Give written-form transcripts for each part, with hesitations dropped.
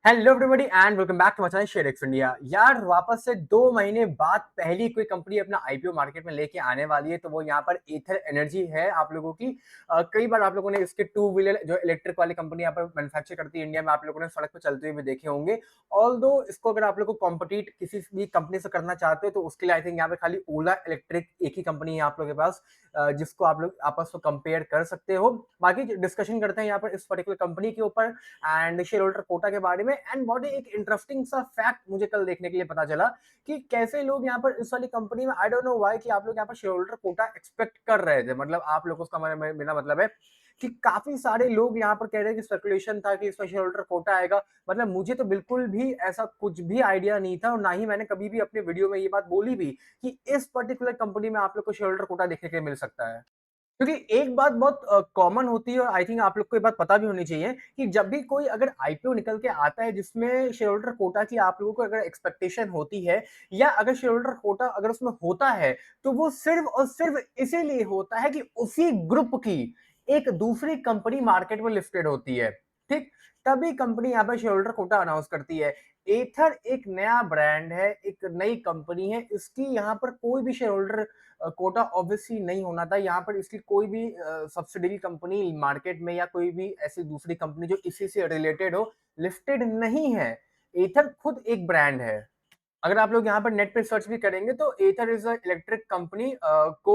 Hello everybody and welcome back to my channel ShareX India. यार वापस से 2 महीने बाद पहली कोई कंपनी अपना आईपीओ मार्केट में लेके आने वाली है, तो वो यहाँ पर एथर एनर्जी है आप लोगों की। कई बार आप लोगों ने इसके टू व्हीलर जो इलेक्ट्रिक वाली कंपनी यहाँ पर मैन्युफैक्चर करती है इंडिया में, आप लोगों ने सड़क पर चलते हुए भी देखे होंगे। ऑल्दो इसको अगर आप लोग को कॉम्पिटिट किसी भी कंपनी से करना चाहते हो तो उसके लिए आई थिंक यहाँ पे खाली ओला इलेक्ट्रिक एक ही कंपनी है आप लोगों के पास, जिसको आप लोग आपस में कंपेयर कर सकते हो। बाकी डिस्कशन करते हैं यहाँ पर इस पर्टिकुलर कंपनी के ऊपर एंड शेयर होल्डर कोटा के बारे में। एंड बहुत ही एक इंटरेस्टिंग सा फैक्ट मुझे कल देखने के लिए पता चला कि कैसे लोग यहाँ पर इस वाली कंपनी में, आई डोंट नो व्हाई, कि आप लोग यहाँ पर शेयर होल्डर कोटा एक्सपेक्ट कर रहे थे। मतलब आप लोगों का मेरा मतलब है कि काफी सारे लोग यहाँ पर कह रहे हैं कि स्पेकुलेशन था कि इसमें शेयर होल्डर कोटा आएगा। मतलब मुझे तो बिल्कुल भी ऐसा कुछ भी आइडिया नहीं था, और ना ही मैंने कभी भी अपने वीडियो में ये बात बोली भी कि इस पर्टिकुलर कंपनी में आप लोग को शेयर होल्डर कोटा देखने के लिए मिल सकता है। क्योंकि एक बात बहुत कॉमन होती है, और आई थिंक आप लोग को ये बात पता भी होनी चाहिए कि जब भी कोई अगर आईपीओ निकल के आता है जिसमें शेयर होल्डर कोटा की आप लोगों को अगर एक्सपेक्टेशन होती है, या अगर शेयर होल्डर कोटा अगर उसमें होता है, तो वो सिर्फ और सिर्फ इसीलिए होता है कि उसी ग्रुप की एक दूसरी कंपनी मार्केट में लिस्टेड होती है। ठीक, तभी कंपनी यहाँ पर शेयर होल्डर कोटा अनाउंस करती है। एथर एक नया ब्रांड है, एक नई कंपनी है, इसकी यहाँ पर कोई भी शेयर होल्डर कोटा ऑब्वियसली नहीं होना था। यहाँ पर इसकी कोई भी सब्सिडरी कंपनी मार्केट में या कोई भी ऐसी दूसरी कंपनी जो इसी से रिलेटेड हो, लिस्टेड नहीं है। एथर खुद एक ब्रांड है। अगर आप लोग यहाँ पर नेट पे सर्च भी करेंगे तो एथर इज इलेक्ट्रिक कंपनी को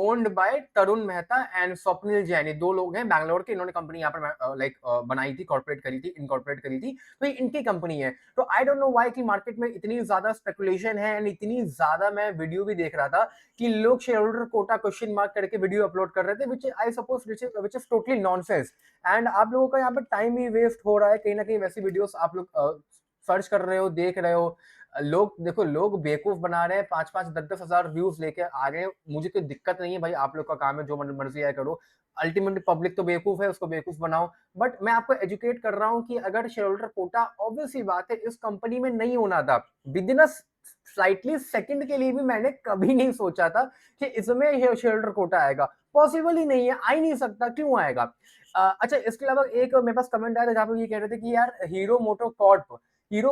owned by Tarun Mehta and Swapnil Jain. ये दो लोग हैं बैंगलोर के, इन्होंने कंपनी यहाँ पर बनाई थी, कॉर्पोरेट करी थी, इनकॉर्पोरेट करी थी। तो ये इनकी कंपनी है। तो आई डोंट नो व्हाई कि मार्केट में इतनी ज्यादा स्पेकुलेशन है एंड इतनी ज्यादा, मैं वीडियो भी देख रहा था कि लोग shareholder quota question mark करके वीडियो अपलोड कर रहे थे, which I suppose which is totally nonsense. And आप लोगों का यहाँ पर टाइम ही वेस्ट हो रहा है। कहीं ना कहीं वैसी वीडियोस आप लोग सर्च कर रहे हो, देख रहे हो। लोग देखो, लोग बेवकूफ बना रहे हैं, 5-5 10-10 हजार व्यूज लेके आ रहे हैं। मुझे कोई दिक्कत नहीं है भाई, आप लोग का काम है, जो मर्जी है करो। अल्टीमेटली पब्लिक तो बेवकूफ है, उसको बेवकूफ बनाओ। बट मैं आपको एजुकेट कर रहा हूँ कि अगर शेयर होल्डर कोटा, ऑब्वियस सी बात है, इस कंपनी में नहीं होना था। विद इन स्लाइटली सेकंड के लिए भी मैंने कभी नहीं सोचा था कि इसमें शेयर होल्डर कोटा आएगा। पॉसिबल ही नहीं है, आ ही नहीं सकता, क्यों आएगा। अच्छा, इसके अलावा एक मेरे पास कमेंट आया था जहाँ पे ये कह रहे थे कि यार हीरो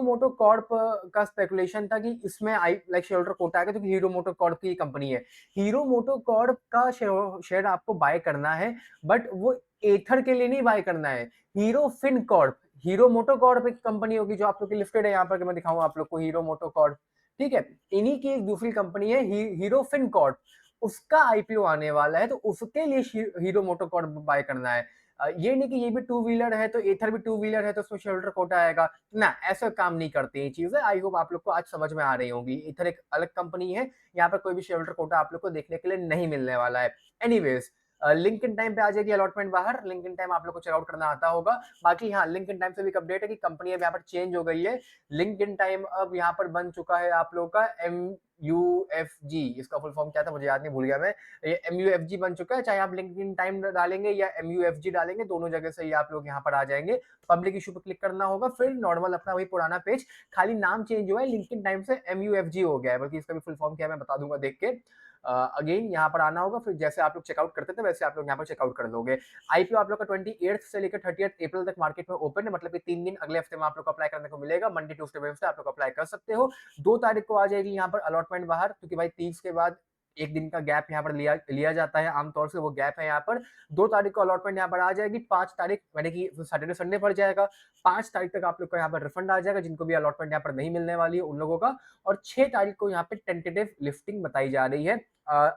मोटो कॉर्प का स्पेकुलेशन था कि इसमें I like shareholder quota आएगा, क्योंकि हीरो मोटो कॉर्प की कंपनी है। हीरो मोटो कॉर्प का शेयर आपको बाय करना है, बट वो एथर के लिए नहीं बाय करना है। हीरो फिन कॉर्प, हीरो मोटो कॉर्प एक कंपनी होगी जो आप लोग की लिस्टेड है यहाँ पर, मैं दिखाऊं आप लोग को हीरो मोटो कॉर्प। ठीक है, इन्हीं की एक दूसरी कंपनी है हीरो फिन कॉर्प, उसका आईपीओ आने वाला है, तो उसके लिए हीरो मोटो कॉर्प बाय करना है। ये नहीं कि ये भी टू व्हीलर है तो एथर भी टू व्हीलर है तो उसमें शेयर होल्डर कोटा आएगा ना। ऐसा काम नहीं करते ये चीजें। आई होप आप लोग को आज समझ में आ रही होगी। एथर एक अलग कंपनी है, यहाँ पर कोई भी शेयर होल्डर कोटा आप लोग को देखने के लिए नहीं मिलने वाला है। एनीवेज, लिंक इन टाइम पे आ जाएगी अलॉटमेंट बाहर, लिंक इन टाइम आप लोग को चेकआउट करना आता होगा। बाकी हाँ, लिंक इन टाइम से भी अपडेट है कि कंपनी अब यहाँ पर चेंज हो गई है। लिंक इन टाइम अब यहाँ पर बन चुका है आप लोगों का MUFG। इसका फुल फॉर्म क्या था मुझे याद नहीं, भूल गया मैं। ये MUFG बन चुका है, चाहे आप लिंक्डइन टाइम डालेंगे या MUFG डालेंगे, दोनों जगह से ही आप लोग यहाँ पर आ जाएंगे। पब्लिक इशू पर क्लिक करना होगा, फिर नॉर्मल अपना वही पुराना पेज, खाली नाम चेंज हुआ है, लिंक्डइन टाइम से MUFG हो गया है। बल्कि इसका भी फुल फॉर्म क्या है मैं बता दूंगा देख के। अगेन यहाँ पर आना होगा, फिर जैसे आप लोग चेकआउट करते थे वैसे आप लोग यहाँ पर चेकआउट कर लोगे। आईपीओ आप लोग का 28 से लेकर 30 अप्रैल तक मार्केट में ओपन है, मतलब कि 3 दिन अगले हफ्ते में आप लोग को अप्लाई करने को मिलेगा। मंडे ट्यूसडे वेडनेसडे आप लोग अप्लाई कर सकते हो। 2 तारीख को आ जाएगी यहाँ पर अलॉटमेंट बाहर, क्योंकि भाई 30 के बाद एक दिन का गैप यहाँ पर लिया लिया जाता है आमतौर से, वो गैप है यहाँ पर। 2 तारीख को अलॉटमेंट यहाँ पर आ जाएगी। 5 तारीख यानी कि सैटरडे संडे पड़ जाएगा। 5 तारीख तक आप लोग को यहाँ पर रिफंड आ जाएगा, जिनको भी अलॉटमेंट यहाँ पर नहीं मिलने वाली है उन लोगों का। और 6 तारीख को यहाँ पे टेंटेटिव लिफ्टिंग बताई जा रही है।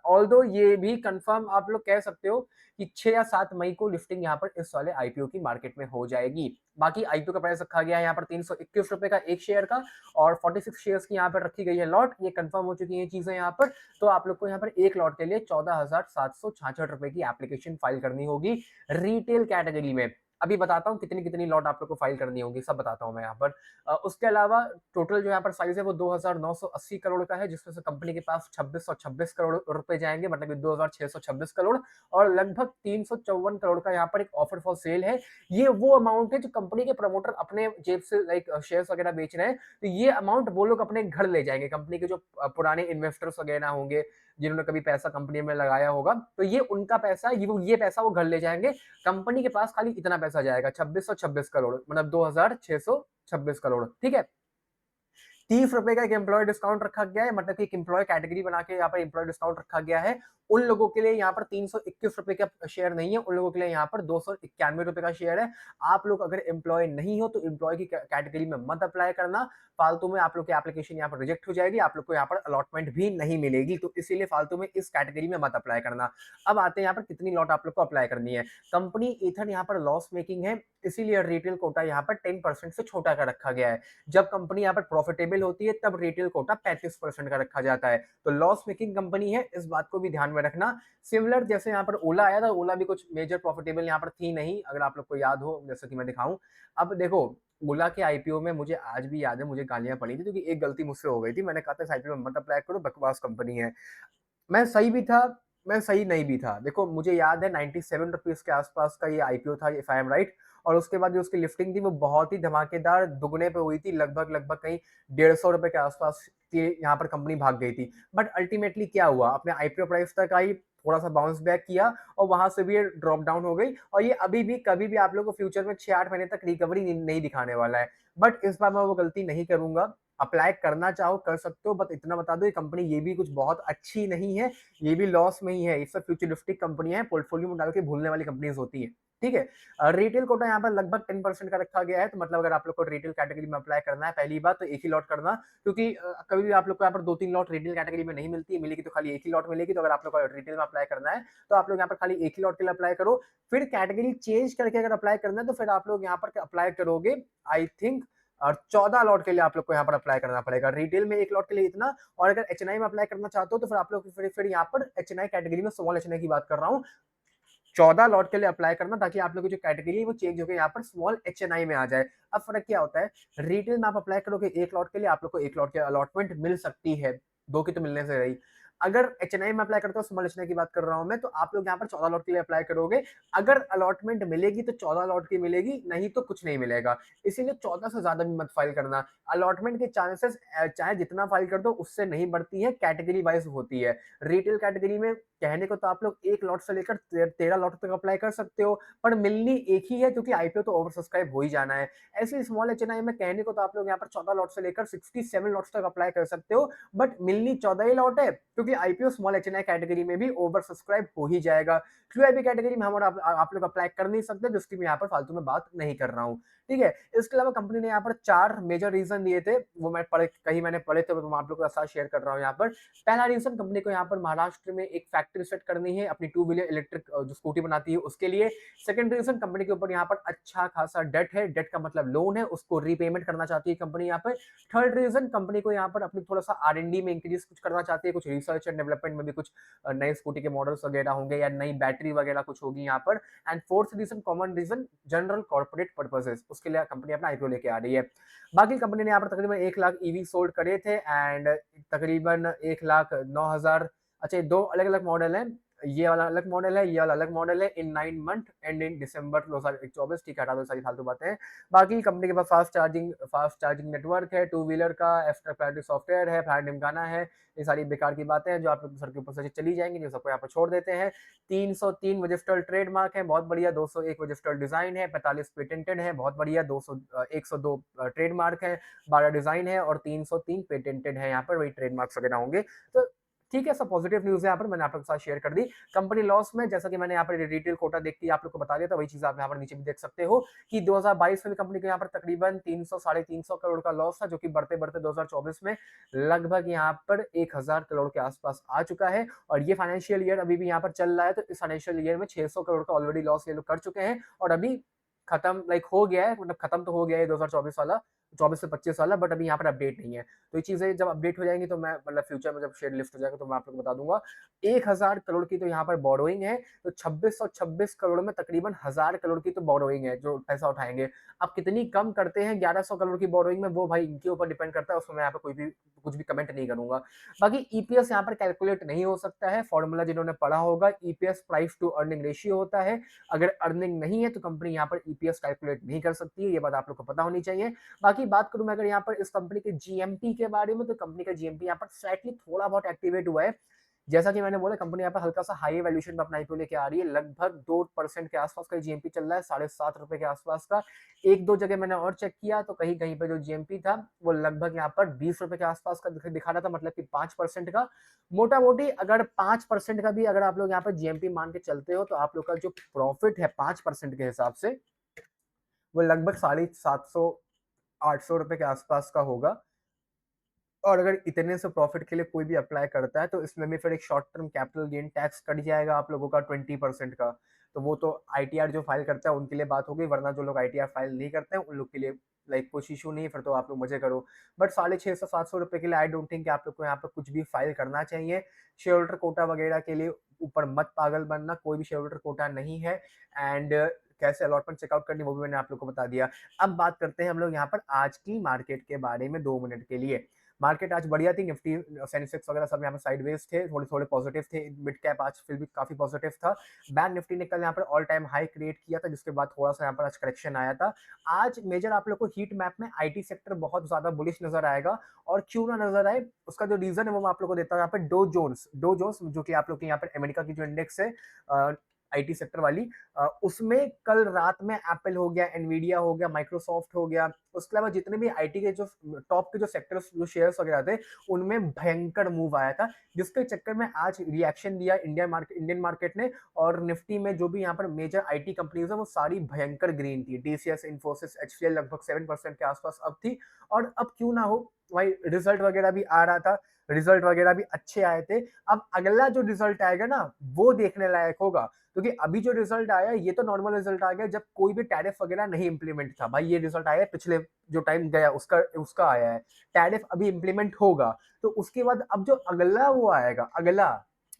ऑल्दो ये भी कंफर्म आप लोग कह सकते हो कि 6 या 7 मई को लिफ्टिंग यहाँ पर इस वाले आईपीओ की मार्केट में हो जाएगी। बाकी आईपीओ का प्राइस रखा गया है यहाँ पर 321 रुपए का एक शेयर का, और 46 शेयर्स की यहाँ पर रखी गई है लॉट। ये कंफर्म हो चुकी है चीजें यहाँ पर। तो आप लोग को यहाँ पर एक लॉट के लिए 14,766 रुपए की एप्लीकेशन फाइल करनी होगी रिटेल कैटेगरी में। अभी बताता हूँ कितनी कितनी लॉट आप लोग को फाइल करनी होगी, सब बताता हूँ मैं यहाँ पर। उसके अलावा टोटल जो यहाँ पर साइज है वो 2,980 करोड़ का है, जिसमें से कंपनी के पास 2626 करोड़ रुपए जाएंगे, मतलब कि 2,626 करोड़। और लगभग 354 करोड़ का यहाँ पर एक ऑफर फॉर सेल है। ये वो अमाउंट है जो कंपनी के प्रमोटर अपने जेब से लाइक शेयर्स वगैरह बेच रहे हैं, तो ये अमाउंट वो लोग अपने घर ले जाएंगे। कंपनी के जो पुराने इन्वेस्टर्स वगैरह होंगे, जिन्होंने कभी पैसा कंपनी में लगाया होगा, तो ये उनका पैसा, ये पैसा वो घर ले जाएंगे। कंपनी के पास खाली इतना पैसा जाएगा, 2626 करोड़, मतलब 2,600 26 करोड़, ठीक है। ₹30 का एक एम्प्लॉयी डिस्काउंट रखा गया है, मतलब कि एक एम्प्लॉयी कैटेगरी बना के यहाँ पर एम्प्लॉयी डिस्काउंट रखा गया है। उन लोगों के लिए यहाँ पर ₹321 का शेयर नहीं है, उन लोगों के लिए यहाँ पर ₹291 का शेयर है। आप लोग अगर एम्प्लॉयी नहीं हो तो एम्प्लॉयी की कैटेगरी में मत अप्लाई करना, फालतू में आप लोग की एप्लीकेशन यहाँ पर रिजेक्ट हो जाएगी, आप लोग को यहाँ पर अलॉटमेंट भी नहीं मिलेगी, तो इसीलिए फालतू में इस कैटेगरी में मत अप्लाई करना। अब आते हैं यहाँ पर कितनी लॉट आप लोग को अप्लाई करनी है। कंपनी ईथर यहाँ पर लॉस मेकिंग है, इसीलिए रिटेल कोटा यहाँ पर 10% से छोटा का रखा गया है। जब कंपनी यहाँ पर प्रॉफिटेबल होती है तब रिटेल कोटा 35% का रखा जाता है। तो लॉस मेकिंग कंपनी है, इस बात को भी ध्यान में रखना। सिमिलर जैसे यहाँ पर ओला आया था, ओला भी कुछ मेजर प्रॉफिटेबल यहाँ पर थी नहीं, अगर आप लोग को याद हो, जैसे कि मैं दिखाऊं। अब देखो, ओला के आईपीओ में मुझे आज भी याद है, मुझे गालियां पड़ी थी क्योंकि एक गलती मुझसे हो गई थी। मैंने कहा था इस आईपीओ में मत अप्लाई करो, बकवास कंपनी है। मैं सही भी था, मैं सही नहीं भी था। देखो मुझे याद है 97 रुपीज के आसपास का ये आईपीओ था, इफ आई एम राइट। और उसके बाद जो उसकी लिफ्टिंग थी वो बहुत ही धमाकेदार दुगने पे हुई थी, लगभग लगभग कहीं 150 रुपए के आसपास की यहाँ पर कंपनी भाग गई थी। बट अल्टीमेटली क्या हुआ, अपने आईपीओ प्राइस तक आई, थोड़ा सा बाउंस बैक किया और वहां से भी ये ड्रॉप डाउन हो गई। और ये अभी भी कभी भी आप लोग को फ्यूचर में 6-8 महीने तक रिकवरी नहीं दिखाने वाला है। बट इस बार मैं वो गलती नहीं करूंगा। अप्लाई करना चाहो कर सकते हो, बट इतना बता दो ये कंपनी ये भी कुछ बहुत अच्छी नहीं है, ये भी लॉस में ही है। ये सब फ्यूचरिस्टिक कंपनियां हैं, पोर्टफोलियो में डाल के भूलने वाली कंपनीज होती है, ठीक है। रिटेल कोटा यहाँ पर लगभग 10% का रखा गया है, तो मतलब अगर आप लोग को रिटेल कैटेगरी में अप्लाई करना है पहली बात तो एक ही लॉट करना, क्योंकि कभी भी आप लोग को यहाँ पर 2-3 लॉट रिटेल कैटेगरी में नहीं मिलती है, मिलेगी तो खाली एक ही लॉट मिलेगी। तो अगर आप लोग को रिटेल में अप्लाई करना है तो आप लोग यहाँ पर खाली एक ही लॉट के लिए अप्लाई करो। फिर कैटेगरी चेंज करके अगर अप्लाई करना है तो फिर आप लोग यहाँ पर अप्लाई करोगे, आई थिंक, और 14 लॉट के लिए आप लोग को यहाँ पर अप्लाई करना पड़ेगा। रिटेल में एक लॉट के लिए इतना, और अगर एचएनआई में अप्लाई करना चाहते हो तो फिर आप लोग फिर यहाँ पर एचएनआई कैटेगरी में, स्मॉल एचएनआई की बात कर रहा हूँ, 14 लॉट के लिए अप्लाई करना, ताकि आप लोग की जो कैटेगरी है वो चेंज होकर यहाँ पर स्मॉल एचएनआई में आ जाए। अब फर्क क्या होता है, रिटेल में आप अप्लाई करोगे एक लॉट के लिए, आप लोग को एक लॉट की अलॉटमेंट मिल सकती है, दो की तो मिलने से रही। अगर एचएनआई में अप्लाई करते हो, स्मॉल एचएनआई की बात कर रहा हूं मैं, तो आप लोग यहाँ पर 14 लॉट के लिए अप्लाई करोगे। अगर अलॉटमेंट मिलेगी तो 14 लॉट की मिलेगी, नहीं तो कुछ नहीं मिलेगा। इसीलिए 14 से ज्यादा भी मत फाइल करना। अलॉटमेंट के चांसेस चाहे जितना फाइल कर दो उससे नहीं बढ़ती है, कैटेगरी वाइज होती है। रिटेल कैटेगरी में कहने को तो आप लोग एक लॉट से लेकर 13 लॉट तक अप्लाई कर सकते हो, पर मिलनी एक ही है, क्योंकि आईपीओ तो ओवर सब्सक्राइब हो ही जाना है। ऐसे स्मॉल एचएनआई में कहने को तो आप लोग यहाँ पर 14 लॉट से लेकर 67 लॉट्स तक अप्लाई कर सकते हो, बट मिलनी 14 ही लॉट है, क्योंकि आईपीओ स्मॉल एचएनआई कैटेगरी में भी ओवर सब्सक्राइब हो ही जाएगा। क्यूआईबी कैटेगरी में हम और आप लोग अप्लाई कर नहीं सकते, जिसकी मैं यहाँ पर फालतू में बात नहीं कर रहा हूँ, ठीक है। इसके अलावा कंपनी ने यहाँ पर 4 मेजर रीजन दिए थे, वो मैं मैंने पढ़े थे, तो मैं आप लोगों के साथ शेयर कर रहा हूँ यहाँ पर। पहला रीजन, कंपनी को यहाँ पर महाराष्ट्र में एक फैक्ट्री सेट करनी है अपनी 2 व्हीलर इलेक्ट्रिक जो स्कूटी बनाती है उसके लिए। सेकंड रीजन, कंपनी के ऊपर यहाँ पर अच्छा खासा डेट है, डेट का मतलब लोन है, उसको रीपेमेंट करना चाहती है कंपनी यहाँ पर। थर्ड रीजन, कंपनी को यहाँ पर अपनी थोड़ा सा R&D में इंक्रीज कुछ करना चाहती है, कुछ रिसर्च एंड डेवलपमेंट में भी कुछ नए स्कूटी के मॉडल्स वगैरह होंगे या नई बैटरी वगैरह कुछ होगी यहाँ पर। And fourth reason, common reason, general corporate purposes, उसके लिए कंपनी अपना आईपीओ लेके आ रही है। बाकी कंपनी ने यहाँ पर तकरीबन 1 लाख ईवी सोल्ड करे थे, एंड तकरीबन 1,09,000, अच्छा 2 अलग अलग मॉडल हैं, ये वाला अलग मॉडल है, ये वाला अलग मॉडल है, इन 9 मंथ एंड इन दिसंबर 2024, ठीक है, हटा दो सारी फालतू बातें। बाकी कंपनी के पास फास्ट चार्जिंग नेटवर्क है, 2 व्हीलर का प्रोप्राइटरी सॉफ्टवेयर है, फ्लैट निमकाना है। ये सारी बेकार की बातें हैं जो आप लोग सर के ऊपर से चली जाएंगी, जो सबको यहाँ पर छोड़ देते हैं। 303 रजिस्टर्ड ट्रेडमार्क है, बहुत बढ़िया। 201 रजिस्टर्ड डिजाइन है, 45 पेटेंटेड है, बहुत बढ़िया। 102 ट्रेडमार्क है, 12 डिजाइन है और 303 पेटेंटेड है, यहाँ पर वही ट्रेडमार्क्स वगैरह होंगे। तो ठीक है, सब पॉजिटिव न्यूज है यहाँ पर, मैंने आप लोगों के साथ शेयर कर दी। कंपनी लॉस में, जैसा कि मैंने यहाँ पर रिटेल कोटा देखती आप लोग को बता दिया था, वही चीज आप यहाँ पर नीचे भी देख सकते हो कि 2022 में भी कंपनी को यहाँ पर तकरीबन 300 साढ़े 300 करोड़ का लॉस था, जो कि बढ़ते बढ़ते 2024 में लगभग यहाँ पर 1000 करोड़ के आसपास आ चुका है। और ये फाइनेंशियल ईयर अभी भी यहाँ पर चल रहा है, तो इस फाइनेंशियल ईयर में 600 करोड़ का ऑलरेडी लॉस ये लोग कर चुके हैं, और अभी खत्म हो गया है, मतलब खत्म तो हो गया है 2024 वाला, 24 से 25 वाला, बट अभी यहाँ पर अपडेट नहीं है। तो ये चीजें जब अपडेट हो जाएंगी तो मैं, मतलब फ्यूचर में जब शेयर लिस्ट हो जाएगा तो मैं आप लोग को बता दूंगा। 1000 करोड़ की तो यहाँ पर बोरोइंग है, तो 2626 करोड़ में तकरीबन 1000 करोड़ की तो बोरोइंग है जो पैसा उठाएंगे। अब कितनी कम करते हैं 1100 करोड़ की बोरोइंग में, वो भाई इनके ऊपर डिपेंड करता है, उसमें मैं यहाँ पर कोई भी कुछ भी कमेंट नहीं करूंगा। बाकी ईपीएस यहाँ पर कैलकुलेट नहीं हो सकता है, फॉर्मूला जिन्होंने पढ़ा होगा, EPS price to earning ratio होता है। अगर अर्निंग नहीं है तो कंपनी यहाँ पर ईपीएस कैलकुलेट नहीं कर सकती है, ये बात आप लोग को पता होनी चाहिए। बाकी बात करूं मैं अगर यहाँ पर इस कंपनी के जीएमपी के बारे में, तो कंपनी का जीएमपी यहाँ पर स्लाइटली थोड़ा बहुत एक्टिवेट हुआ है। जैसा कि मैंने बोला कंपनी यहाँ पर हल्का-सा हाई वैल्यूएशन में अपना आईपीओ लेके आ रही है, लगभग 2% के आस-पास का जीएमपी चल रहा है, ₹7.5 के आस-पास का। 1-2 जगह मैंने और चेक किया तो कहीं-कहीं पे जो जीएमपी था, वो लगभग यहाँ पर ₹20 के आस-पास का दिखा रहा था, मतलब कि 5% का। मोटा-मोटी अगर 5% का भी अगर आप लोग यहाँ पर जीएमपी मान के चलते हो, तो आप लोग का जो प्रॉफिट है 5% के हिसाब से, वो लगभग साढ़े 700 ₹800 के आस-पास का होगा। और अगर इतने से प्रॉफिट के लिए कोई भी अप्लाई करता है, तो इसमें भी फिर एक short term capital gain tax cut जाएगा आप लोगों का 20% का। तो वो तो आईटीआर जो फाइल करता है उनके लिए बात हो गई, वरना जो लोग आईटीआर फाइल नहीं करते हैं, उन लोग के लिए लाइक कुछ इश्यू नहीं है, फिर तो आप लोग मज़े करो। बट 650-700 के लिए आई डोंट थिंक कि आप लोग को यहाँ पे कुछ भी फाइल करना चाहिए। शेयर होल्डर कोटा वगैरह के लिए ऊपर मत पागल बनना, कोई भी शेयर होल्डर कोटा नहीं है। एंड कैसे अलॉटमेंट चेकआउट करनी वो भी मैंने आप लोग को बता दिया। अब बात करते हैं हम लोग यहाँ पर आज की मार्केट के बारे में 2 मिनट के लिए। मार्केट आज बढ़िया थी, निफ्टी, सेंसेक्स वगैरह सब यहाँ पे साइडवेज थे, थोड़े-थोड़े पॉजिटिव थे, मिड कैप आज फिर भी काफ़ी पॉजिटिव था। बैंक निफ्टी ने कल यहाँ पर ऑल टाइम हाई क्रिएट किया था, जिसके बाद थोड़ा-सा यहाँ पर आज करेक्शन आया था। आज मेजर आप लोग को हीट मैप में आईटी सेक्टर बहुत ज़्यादा बुलिश नज़र आएगा, और क्यों ना नज़र आए, उसका जो रीज़न है वो मैं आप लोग को देता हूँ। यहाँ पे डो जोन्स जो कि आप लोग के यहाँ पर अमेरिका की जो इंडेक्स है आईटी सेक्टर वाली, उसमें कल रात में एप्पल हो गया, एनवीडिया हो गया, माइक्रोसॉफ्ट हो गया, उसके अलावा जितने भी आईटी के जो टॉप के जो सेक्टर्स जो शेयर्स वगैरह थे, उनमें भयंकर मूव आया था, जिसके चक्कर में आज रिएक्शन दिया इंडियन मार्केट ने। और निफ्टी में जो भी यहाँ पर मेजर आईटी कंपनीज है वो सारी भयंकर ग्रीन थी। डीसीएस, इन्फोसिस, एचसीएल लगभग 7% के आसपास अब थी। और अब क्यों ना हो भाई, रिजल्ट वगैरह भी आ रहा था, रिजल्ट वगैरह भी अच्छे आए थे। अब अगला जो रिजल्ट आएगा ना, वो देखने लायक होगा, क्योंकि अभी जो रिजल्ट आया ये तो नॉर्मल रिजल्ट आ गया, जब कोई भी टैरिफ वगैरह नहीं इंप्लीमेंट था। भाई ये रिजल्ट आया पिछले जो टाइम गया उसका उसका आया है, टैरिफ अभी इंप्लीमेंट होगा, तो उसके बाद अब जो अगला वो आएगा, अगला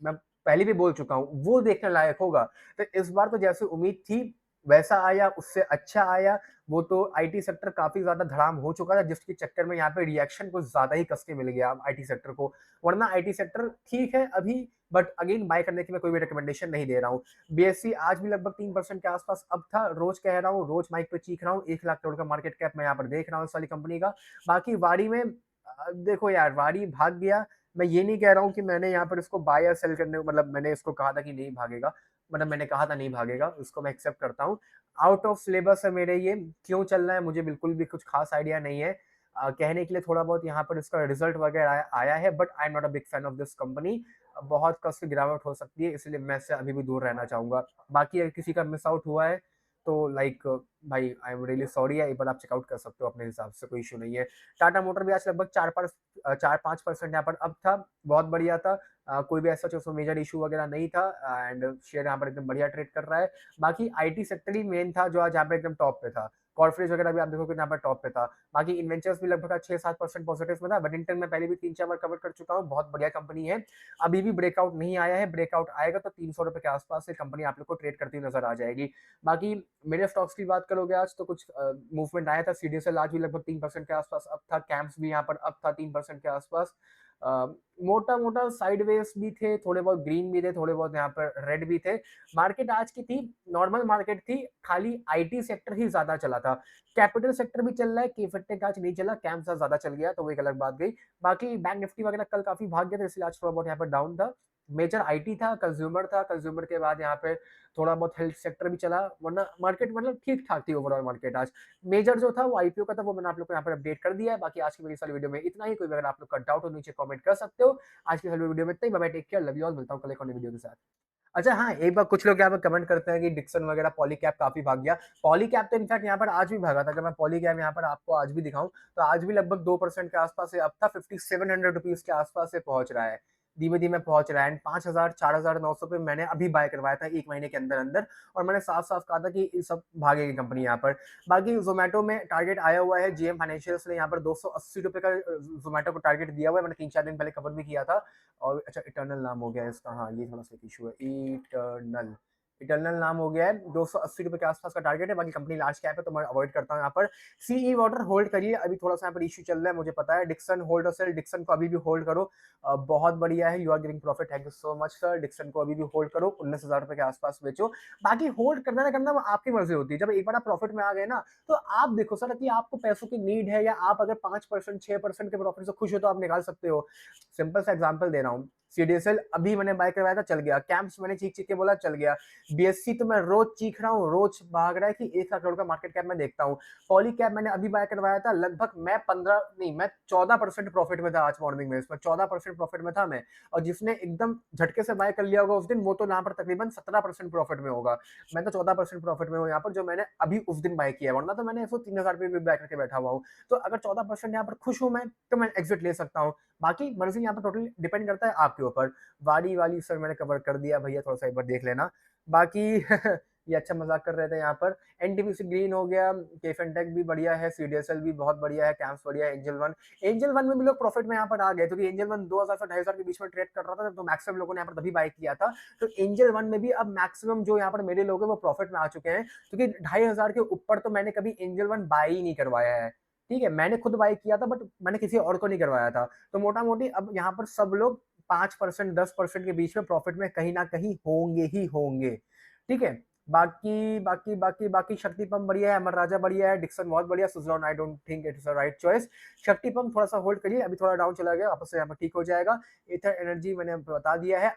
मैं पहले भी बोल चुका हूँ, वो देखने लायक होगा। तो इस बार तो जैसे उम्मीद थी वैसा आया, उससे अच्छा आया। वो तो आईटी सेक्टर काफी ज्यादा धड़ाम हो चुका था, जिसके चक्कर में यहाँ पे रिएक्शन कुछ ज्यादा ही कसके मिल गया आईटी सेक्टर को। वरना आईटी सेक्टर ठीक है अभी, बट अगेन बाय करने की मैं कोई भी रिकमेंडेशन नहीं दे रहा हूँ। बीएससी आज भी लगभग 3% के आसपास अब था। रोज कह रहा हूँ, रोज माइक पे चीख रहा हूँ, 1 लाख करोड़ का मार्केट कैप मैं यहाँ पर देख रहा हूँ इस वाली कंपनी का। बाकी वारी में देखो यार, वारी भाग गया। मैं ये नहीं कह रहा हूँ कि मैंने यहाँ पर इसको बाय या सेल करने, मतलब मैंने इसको कहा था कि नहीं भागेगा, मतलब मैंने कहा था नहीं भागेगा, उसको मैं एक्सेप्ट करता हूँ। आउट ऑफ सिलेबस है मेरे ये, क्यों चल रहा है मुझे बिल्कुल भी कुछ खास आइडिया नहीं है। कहने के लिए थोड़ा बहुत यहाँ पर इसका रिजल्ट वगैरह आया है, but I am not a big fan of this company. बहुत कस की गिरावट हो सकती है, इसलिए मैं इससे अभी भी दूर रहना चाहूंगा। बाकी अगर किसी का मिस आउट हुआ है तो लाइक भाई आई एम रियली सॉरी है, एक बार आप चेकआउट कर सकते हो अपने हिसाब से, कोई इशू नहीं है। टाटा मोटर भी आज लगभग 4-5% यहाँ पर अब था, बहुत बढ़िया था। कोई भी ऐसा उसमें मेजर इशू वगैरह नहीं था, एंड शेयर यहाँ पर एकदम बढ़िया ट्रेड कर रहा है। बाकी आईटी सेक्टर ही मेन था जो आज यहाँ पे एकदम टॉप पे था। कॉर्पोरेट वगैरह भी आप देखोगे यहाँ पर टॉप पे था। बाकी इन्वेंचर्स भी लगभग 6-7% पॉजिटिव में था। वेडिंगटन में पहले भी 3-4 बार कवर कर चुका हूँ, बहुत बढ़िया कंपनी है। अभी भी ब्रेकआउट नहीं आया है, ब्रेकआउट आएगा तो ₹300 के आसपास से कंपनी आप लोग को ट्रेड करती हुई नजर आ जाएगी। बाकी मेरे स्टॉक्स की बात करोगे आज तो कुछ मूवमेंट आया था। सीडीएसएल आज भी लगभग 3% के आसपास अब था। कैंप्स भी यहाँ पर अब था 3% के आसपास। मोटा मोटा साइडवेज भी थे, थोड़े बहुत ग्रीन भी थे, थोड़े बहुत यहाँ पर रेड भी थे। मार्केट आज की थी नॉर्मल मार्केट थी, खाली आईटी सेक्टर ही ज्यादा चला था। कैपिटल सेक्टर भी चल रहा है, की फिफ्टेक आज नहीं चला, कैंप ज्यादा चल गया, तो वो एक अलग बात गई। बाकी बैंक निफ्टी वगैरह कल काफी भाग गया था, इसलिए आज थोड़ा बहुत यहाँ पर डाउन था। मेजर आईटी था, कंज्यूमर के बाद यहाँ पे थोड़ा बहुत हेल्थ सेक्टर भी चला, वरना मार्केट मतलब ठीक ठाक थी ओवरऑल मार्केट आज। मेजर जो था वो आईपीओ का था, वो मैंने आप लोग को यहाँ पर अपडेट कर दिया है। बाकी आज की मेरी सारी वीडियो में इतना ही। कोई भी अगर आप लोग का डाउट हो नीचे कमेंट कर सकते हो। आज की सारी वीडियो में इतना ही। Bye, take care, love you all, मिलता हूँ कल एक और नई वीडियो के साथ। अच्छा हाँ, एक बार कुछ लोग यहाँ पे कमेंट करते हैं कि डिक्सन वगैरह पॉलीकैब काफी भाग गया। पॉलीकैब तो इनफैक्ट यहाँ पर आज भी भागा था। अगर मैं पॉलीकैब यहाँ पर आपको आज भी दिखाऊं तो आज भी लगभग 2% के आसपास है, अब था 5700 रुपीज के आसपास से पहुंच रहा है, धीमे धीमे पहुंच रहा है। एंड 5000 4900 पे मैंने अभी बाय करवाया था 1 महीने के अंदर अंदर, और मैंने साफ साफ कहा था कि ये सब भागेगी कंपनी यहाँ पर। बाकी जोमेटो में टारगेट आया हुआ है, जीएम फाइनेंशियल्स ने यहाँ पर 280 रुपए का जोमेटो को टारगेट दिया हुआ है, मैंने 3-4 दिन पहले कवर भी किया था। और अच्छा, इटर्नल नाम हो गया है इसका, हाँ ये थोड़ा सा इशू है। इटर्नल इटर्नल नाम हो गया है, 280 रुपए के आसपास का टारगेट है। बाकी कंपनी लार्ज कैप है तो मैं अवॉइड करता हूँ यहाँ पर। सीई वाटर होल्ड करिए, अभी थोड़ा सा यहाँ पर इशू चल रहा है मुझे पता है। डिक्सन होल्ड और सेल, डिक्सन को अभी भी होल्ड करो, बहुत बढ़िया है, you are giving profit, thank you so much sir. Dixon को अभी भी होल्ड करो, 19,000 रुपए के आसपास बेचो। बाकी होल्ड करना ना करना वो आपकी मर्जी होती है। जब एक बार आप प्रॉफिट में आ गए ना, तो आप देखो सर कि आपको पैसों की नीड है, या आप अगर 5% 6% के प्रॉफिट से खुश हो तो आप निकाल सकते हो। सिंपल सा एग्जाम्पल दे रहा हूँ, सीडीएसएल अभी मैंने बाय करवाया था, चल गया। कैंप्स मैंने चीख-चीख के बोला, चल गया। बीएससी तो मैं रोज़ चीख रहा हूँ, रोज़ भाग रहा है कि 1 लाख करोड़ का मार्केट कैप मैं देखता हूँ। पॉलीकैब मैंने अभी बाय करवाया था, लगभग मैं 15 नहीं, मैं 14% प्रॉफिट में था आज मॉर्निंग में, इसमें 14% प्रॉफिट में था मैं। और जिसने एकदम झटके से बाय कर लिया होगा उस दिन, वो तो यहाँ पर तकरीबन 17% प्रॉफिट में होगा। मैं तो 14% प्रॉफिट में हूँ यहाँ पर, जो मैंने अभी उस दिन बाय किया है, वरना तो मैंने इसको 3000 रुपए भी बाय करके बैठा हुआ हूँ। तो अगर 14% यहाँ पर खुश हूँ मैं, तो मैं एग्जिट ले सकता हूँ। बाकी मर्जी यहाँ पर टोटली डिपेंड करता है आपके ऊपर। वाली वाली सर मैंने कवर कर दिया भैया, थोड़ा सा एक बार देख लेना। बाकी ये अच्छा मजाक कर रहे थे यहाँ पर। एनटीपीसी ग्रीन हो गया, केफन टेक भी बढ़िया है, सीडीएसएल भी बहुत बढ़िया है, कैंप्स बढ़िया है, एंजल वन में भी लोग प्रॉफिट में यहाँ पर आ गए, क्योंकि एंजल वन 2000 से 2500 के बीच में ट्रेड कर रहा था, तो मैक्सिमम लोगों ने यहाँ पर तभी बाय किया था। तो एंजल वन में भी अब मैक्सिमम जो यहाँ पर मेरे लोग हैं वो प्रॉफिट में आ चुके हैं, क्योंकि 2500 के ऊपर तो मैंने कभी एंजल वन बाय ही नहीं करवाया है। ठीक है, मैंने खुद बाय किया था, बट मैंने किसी और को नहीं करवाया था। तो मोटा मोटी अब यहाँ पर सब लोग 5% 10% के बीच में प्रॉफिट में कहीं ना कहीं होंगे ही होंगे। ठीक है। बाकी शक्ति पंप बढ़िया है, अमर राजा बढ़िया है, डिक्सन बहुत बढ़िया, Suzlon I don't think it's a right choice. शक्ति पंप थोड़ा सा होल्ड करिए, अभी थोड़ा डाउन चला गया, वापस से यहाँ पर ठीक हो जाएगा। इथर एनर्जी मैंने बता दिया है।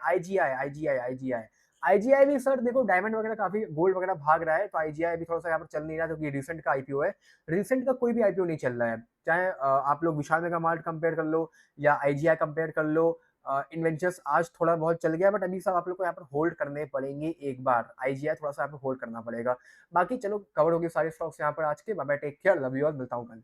आईजीआई भी सर देखो, डायमंड वगैरह काफी, गोल्ड वगैरह भाग रहा है, तो आईजीआई भी थोड़ा सा यहाँ पर चल नहीं रहा, क्योंकि रिसेंट का आईपीओ है। रिसेंट का कोई भी आईपीओ नहीं चल रहा है, चाहे आप लोग विशाल मेगा मार्ट कंपेयर कर लो या आईजीआई कंपेयर कर लो। इन्वेंचर्स आज थोड़ा बहुत चल गया, बट अभी सब आप लोग को यहाँ पर होल्ड करने पड़ेंगे एक बार। आईजीआई थोड़ा सा यहाँ पर होल्ड करना पड़ेगा। बाकी चलो, कवर होगी सारे स्टॉक्स यहाँ पर आज के। Bye bye, take care, love you all, मिलता हूँ कल।